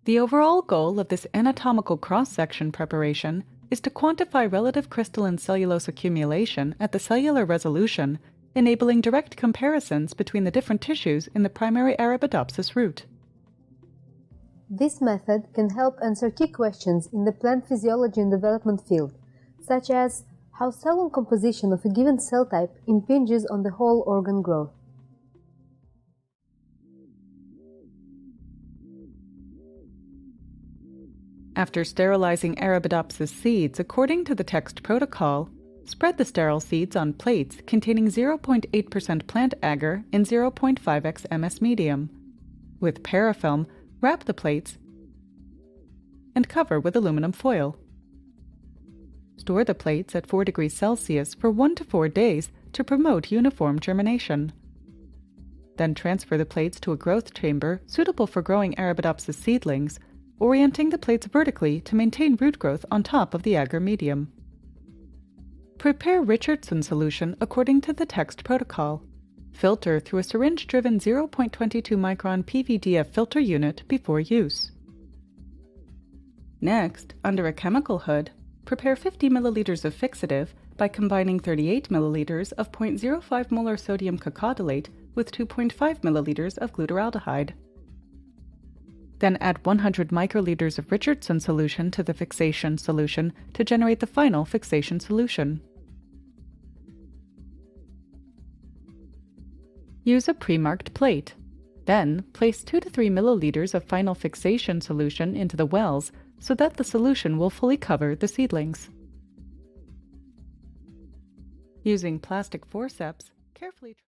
The overall goal of this anatomical cross-section preparation is to quantify relative crystalline cellulose accumulation at the cellular resolution, enabling direct comparisons between the different tissues in the primary Arabidopsis root. This method can help answer key questions in the plant physiology and development field, such as how cell composition of a given cell type impinges on the whole organ growth. After sterilizing Arabidopsis seeds according to the text protocol, spread the sterile seeds on plates containing 0.8% plant agar in 0.5x ms medium. With parafilm, wrap the plates and cover with aluminum foil. Store the plates at 4 degrees Celsius for 1 to 4 days to promote uniform germination. Then transfer the plates to a growth chamber suitable for growing Arabidopsis seedlings, orienting the plates vertically to maintain root growth on top of the agar medium. Prepare Richardson solution according to the text protocol. Filter through a syringe-driven 0.22 micron PVDF filter unit before use. Next, under a chemical hood, prepare 50 milliliters of fixative by combining 38 milliliters of 0.05 molar sodium cacodylate with 2.5 milliliters of glutaraldehyde. Then add 100 microliters of Richardson solution to the fixation solution to generate the final fixation solution. Use a pre-marked plate. Then, place 2 to 3 milliliters of final fixation solution into the wells so that the solution will fully cover the seedlings. Using plastic forceps, carefully